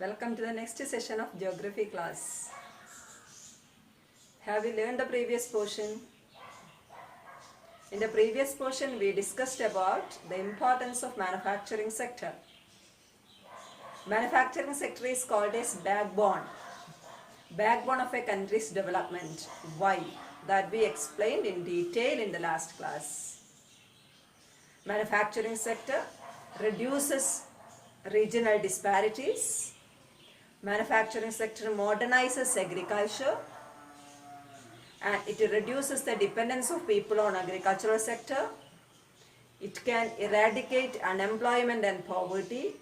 Welcome to the next session of geography class. Have you learned the previous portion? In the previous portion we discussed about the importance of manufacturing sector. Manufacturing sector is called as backbone of a country's development. Why? That we explained in detail in the last class. Manufacturing sector reduces regional disparities. Manufacturing sector modernizes agriculture and it reduces the dependence of people on agricultural sector. It can eradicate unemployment and poverty,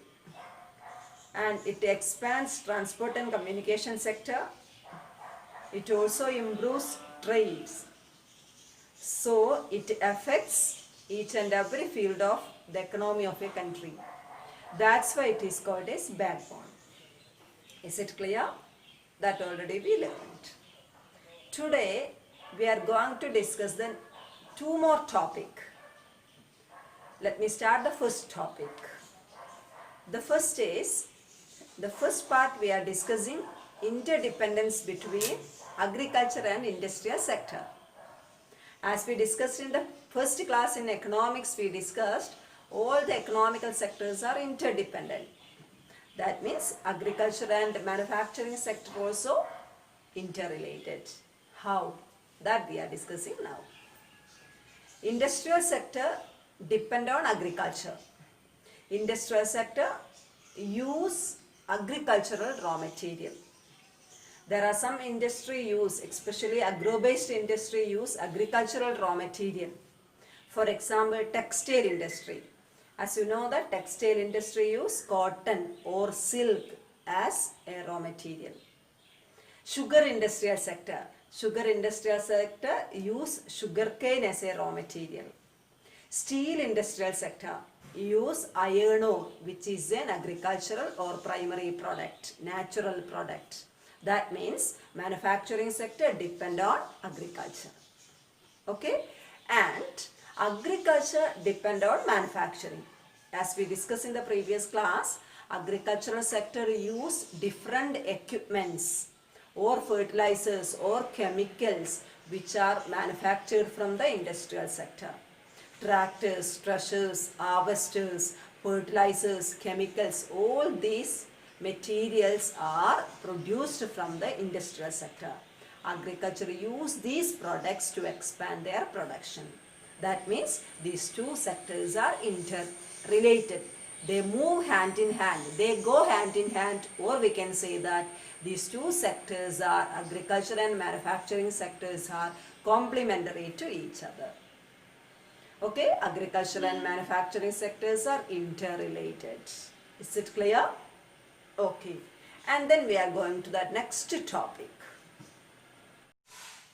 and it expands transport and communication sector. It also improves trades. So it affects each and every field of the economy of a country. That's why it is called as backbone. Is it clear? That already we learned. Today we are going to discuss the two more topics. Let me start the first topic. The first part we are discussing interdependence between agriculture and industrial sector. As we discussed in the first class in economics, we discussed all the economical sectors are interdependent. That means agriculture and manufacturing sector also interrelated. How? That we are discussing now. Industrial sector depend on agriculture. Industrial sector use agricultural raw material. There are some industry use, especially agro-based industry use agricultural raw material. For example, textile industry. As you know that textile industry use cotton or silk as a raw material. Sugar industrial sector use sugarcane as a raw material. Steel industrial sector use iron ore, which is an agricultural or primary product, natural product. That means manufacturing sector depend on agriculture. Okay? And agriculture depend on manufacturing. As we discussed in the previous class, agricultural sector use different equipments or fertilizers or chemicals which are manufactured from the industrial sector. Tractors, threshers, harvesters, fertilizers, chemicals, all these materials are produced from the industrial sector. Agriculture use these products to expand their production. That means these two sectors are interrelated. They move hand in hand. They go hand in hand, or we can say that these two sectors are, agriculture and manufacturing sectors are complementary to each other. Okay, agriculture and manufacturing sectors are interrelated. Is it clear? Okay, and then we are going to the next topic.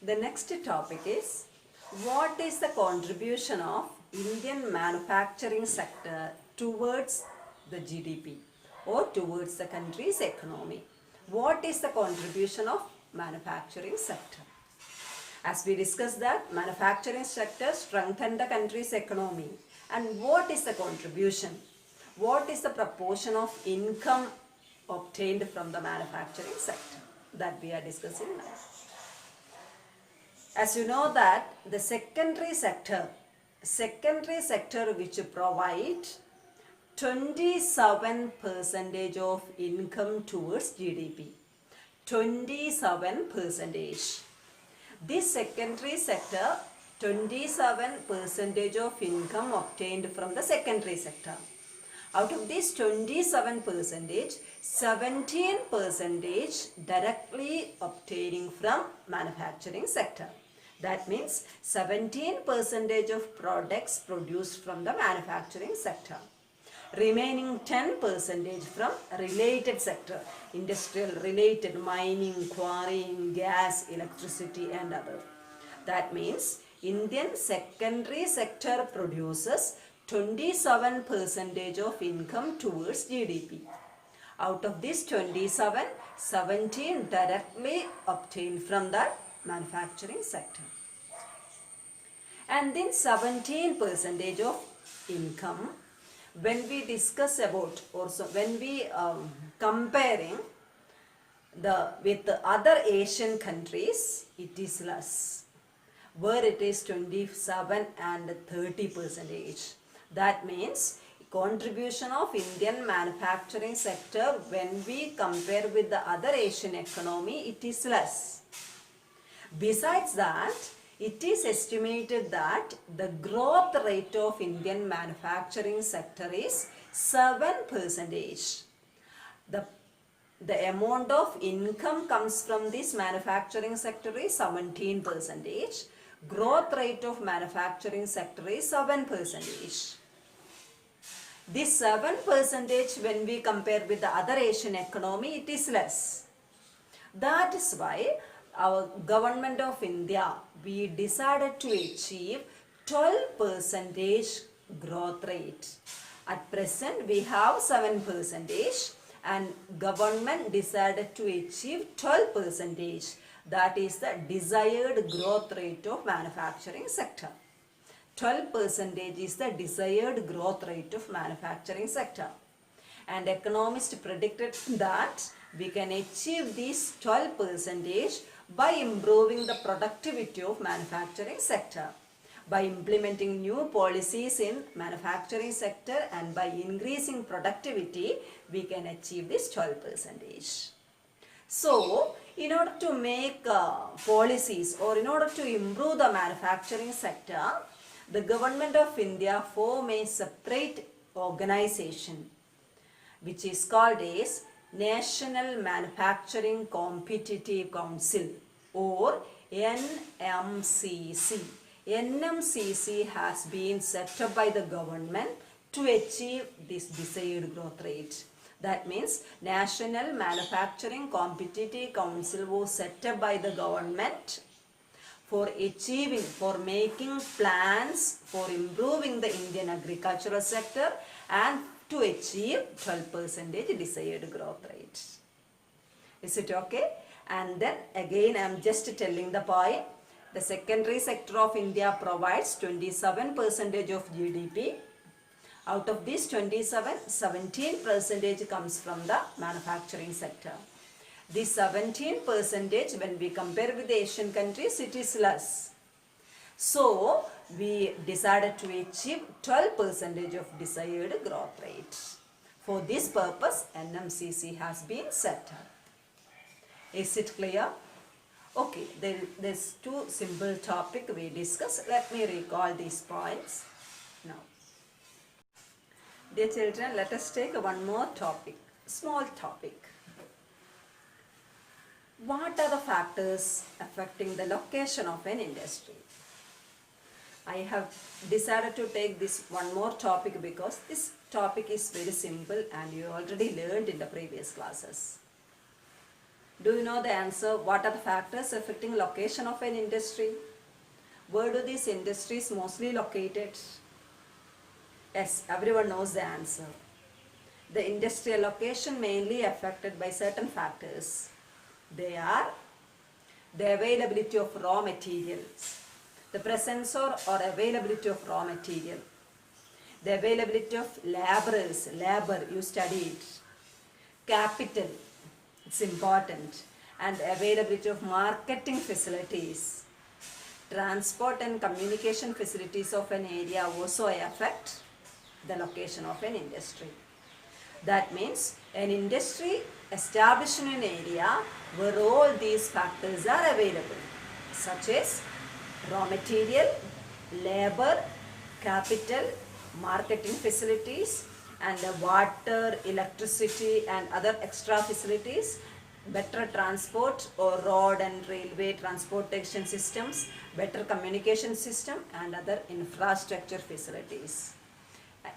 The next topic is, what is the contribution of Indian manufacturing sector towards the GDP or towards the country's economy? What is the contribution of manufacturing sector? As we discussed that manufacturing sector strengthen the country's economy. And what is the contribution? What is the proportion of income obtained from the manufacturing sector? That we are discussing now. As you know that the secondary sector which provide 27% of income towards GDP. 27%. This secondary sector, 27% of income obtained from the secondary sector. Out of this 27%, 17% directly obtaining from manufacturing sector. That means 17% of products produced from the manufacturing sector. Remaining 10% from related sector, industrial related, mining, quarrying, gas, electricity and other. That means Indian secondary sector produces 27% of income towards GDP. Out of this 27, 17 directly obtained from the manufacturing sector. And then 17% of income when we discuss about, or so when we comparing with the other Asian countries, it is less, where it is 27 and 30 percentage. That means contribution of Indian manufacturing sector when we compare with the other Asian economy, it is less. Besides that, it is estimated that the growth rate of Indian manufacturing sector is 7 percentage. The amount of income comes from this manufacturing sector is 17 percentage. Growth rate of manufacturing sector is 7 percentage. This 7 percentage when we compare with the other Asian economy, it is less. That is why our government of India, we decided to achieve 12 percentage growth rate. At present, we have 7 percentage and government decided to achieve 12 percentage. That is the desired growth rate of manufacturing sector. 12 percentage is the desired growth rate of manufacturing sector. And economists predicted that we can achieve this 12 percentage by improving the productivity of manufacturing sector. By implementing new policies in manufacturing sector and by increasing productivity, we can achieve this 12 percentage. So, in order to make policies or in order to improve the manufacturing sector, the government of India formed a separate organization which is called as National Manufacturing Competitive Council or NMCC. NMCC has been set up by the government to achieve this desired growth rate. That means National Manufacturing Competitive Council was set up by the government for achieving, for making plans for improving the Indian agricultural sector and to achieve 12 percentage desired growth rate. Is it okay? And then again I am just telling the point. The secondary sector of India provides 27 percentage of GDP. Out of this 27, 17 percentage comes from the manufacturing sector. This 17 percentage when we compare with the Asian countries, it is less. So, we decided to achieve 12 percentage of desired growth rate. For this purpose, NMCC has been set up. Is it clear? Okay, there's two simple topics we discussed. Let me recall these points now. Dear children, let us take one more topic, small topic. What are the factors affecting the location of an industry? I have decided to take this one more topic because this topic is very simple and you already learned in the previous classes. Do you know the answer? What are the factors affecting location of an industry? Where do these industries mostly located? Yes, everyone knows the answer. The industrial location mainly affected by certain factors. They are the availability of raw materials, the presence or availability of raw material, the availability of laborers, labor you studied, capital, it's important, and availability of marketing facilities, transport and communication facilities of an area also affect the location of an industry. That means an industry established in an area where all these factors are available, such as raw material, labor, capital, marketing facilities, and water, electricity and other extra facilities, better transport or road and railway transportation systems, better communication system and other infrastructure facilities.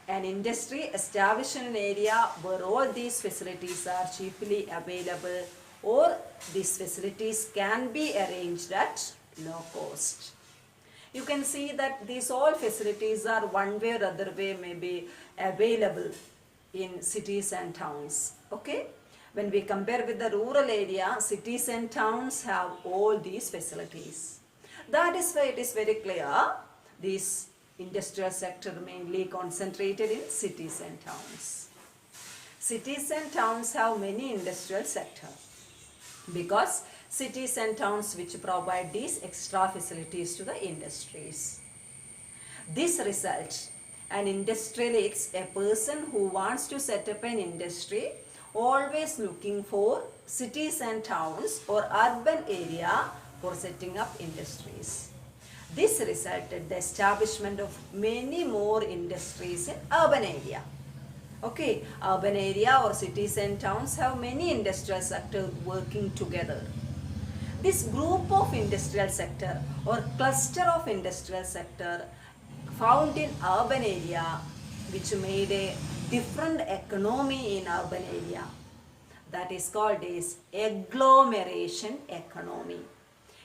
An industry established in an area where all these facilities are cheaply available or these facilities can be arranged at low cost. You can see that these all facilities are one way or other way may be available in cities and towns. Okay? When we compare with the rural area, cities and towns have all these facilities. That is why it is very clear these industrial sector mainly concentrated in cities and towns. Cities and towns have many industrial sector because cities and towns which provide these extra facilities to the industries. This result, an industrialist, a person who wants to set up an industry, always looking for cities and towns or urban area for setting up industries. This resulted the establishment of many more industries in urban area. Okay, urban area or cities and towns have many industrial sectors working together. This group of industrial sector or cluster of industrial sector found in urban area which made a different economy in urban area, that is called as agglomeration economy.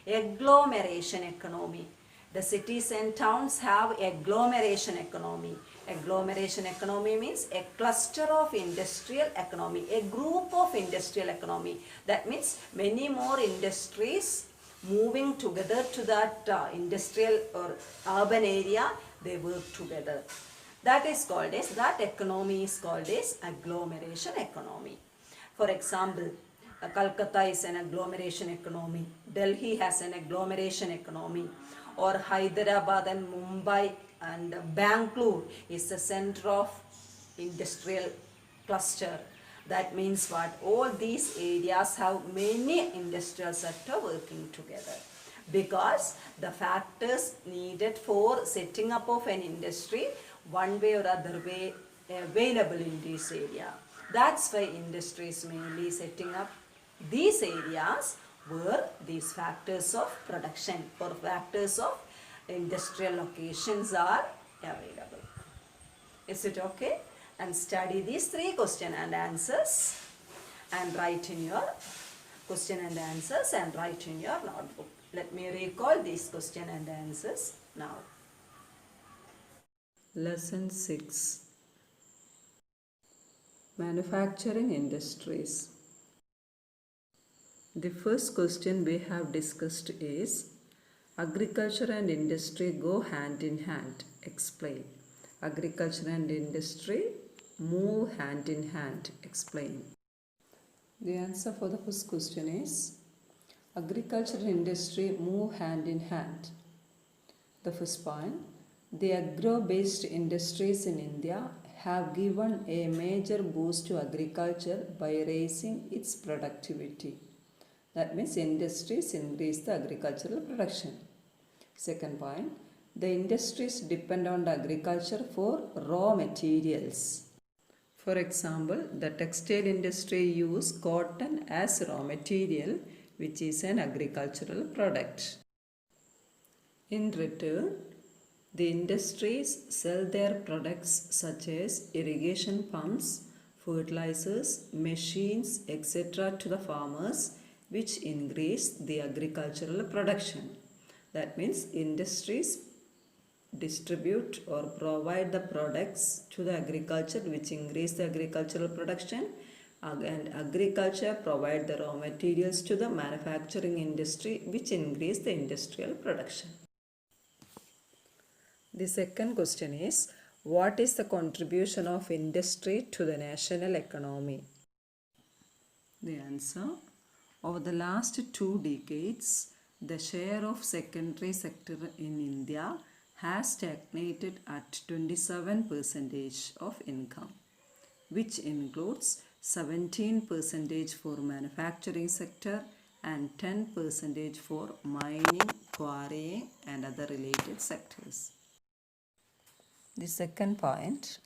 Agglomeration economy. The cities and towns have agglomeration economy. Agglomeration economy means a cluster of industrial economy, a group of industrial economy. That means many more industries moving together to that industrial or urban area, they work together. That is called as, that economy is called as agglomeration economy. For example, Calcutta is an agglomeration economy, Delhi has an agglomeration economy, or Hyderabad and Mumbai and Bangalore is the center of industrial cluster. That means what? All these areas have many industrial sector working together because the factors needed for setting up of an industry one way or other way available in this area. That's why industries mainly setting up these areas where these factors of production or factors of industrial locations are available. Is it okay? And study these three question and answers and write in your question and answers and write in your notebook. Let me recall these question and answers now. Lesson 6. Manufacturing industries. The first question we have discussed is, agriculture and industry go hand in hand. Explain. Agriculture and industry move hand in hand. Explain. The answer for the first question is, agriculture and industry move hand in hand. The first point, the agro-based industries in India have given a major boost to agriculture by raising its productivity. That means industries increase the agricultural production. Second point, the industries depend on the agriculture for raw materials. For example, the textile industry use cotton as raw material, which is an agricultural product. In return, the industries sell their products such as irrigation pumps, fertilizers, machines, etc. to the farmers, which increase the agricultural production. That means industries distribute or provide the products to the agriculture which increase the agricultural production, and agriculture provide the raw materials to the manufacturing industry which increase the industrial production. The second question is, what is the contribution of industry to the national economy? The answer, over the last 2 decades, the share of secondary sector in India has stagnated at 27% of income, which includes 17% for manufacturing sector and 10% for mining, quarrying and other related sectors. The second point,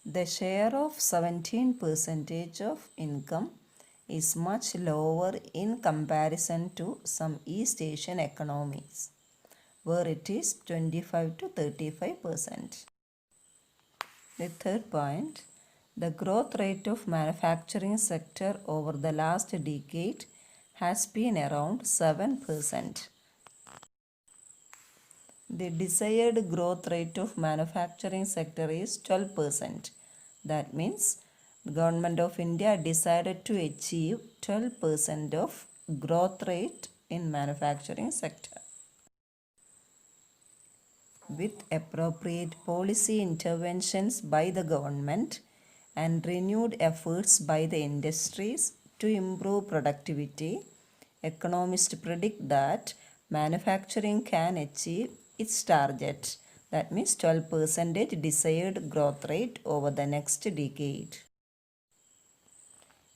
the share of 17% of income is much lower in comparison to some East Asian economies, where it is 25 to 35%. The third point, the growth rate of manufacturing sector over the last decade has been around 7%. The desired growth rate of manufacturing sector is 12%. That means the Government of India decided to achieve 12% of growth rate in manufacturing sector. with appropriate policy interventions by the government and renewed efforts by the industries to improve productivity, economists predict that manufacturing can achieve its target, that means 12% desired growth rate over the next decade.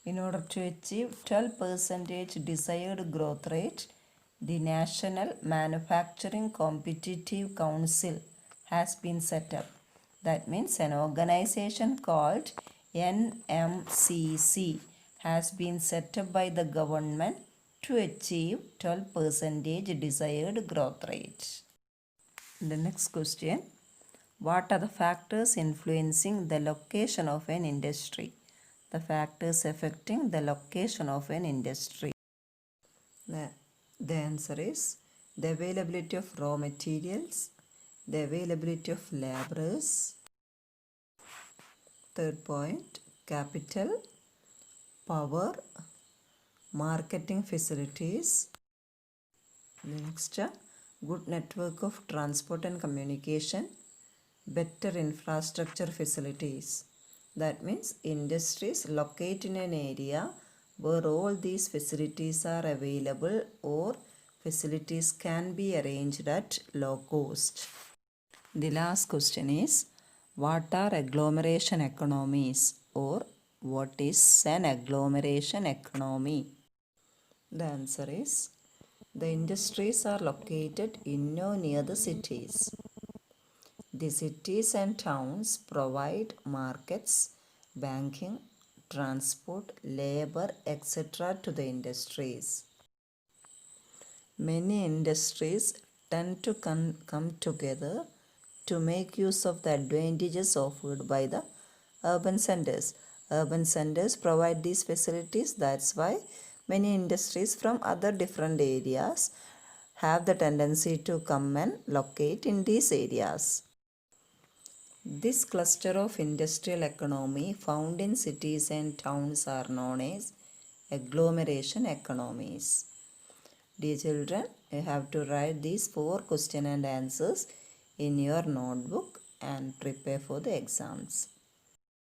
In order to achieve 12% desired growth rate, the National Manufacturing Competitive Council has been set up. That means an organization called NMCC has been set up by the government to achieve 12% desired growth rate. The next question, what are the factors influencing the location of an industry? The factors affecting the location of an industry. The answer is the availability of raw materials, the availability of laborers. Third point, capital, power, marketing facilities. Next, good network of transport and communication, better infrastructure facilities. That means industries locate in an area where all these facilities are available or facilities can be arranged at low cost. The last question is, what are agglomeration economies or what is an agglomeration economy? The answer is, the industries are located in or near the cities. The cities and towns provide markets, banking, transport, labor, etc. to the industries. Many industries tend to come together to make use of the advantages offered by the urban centers. Urban centers provide these facilities. That's why many industries from other different areas have the tendency to come and locate in these areas. This cluster of industrial economy found in cities and towns are known as agglomeration economies. Dear children, you have to write these 4 question and answers in your notebook and prepare for the exams.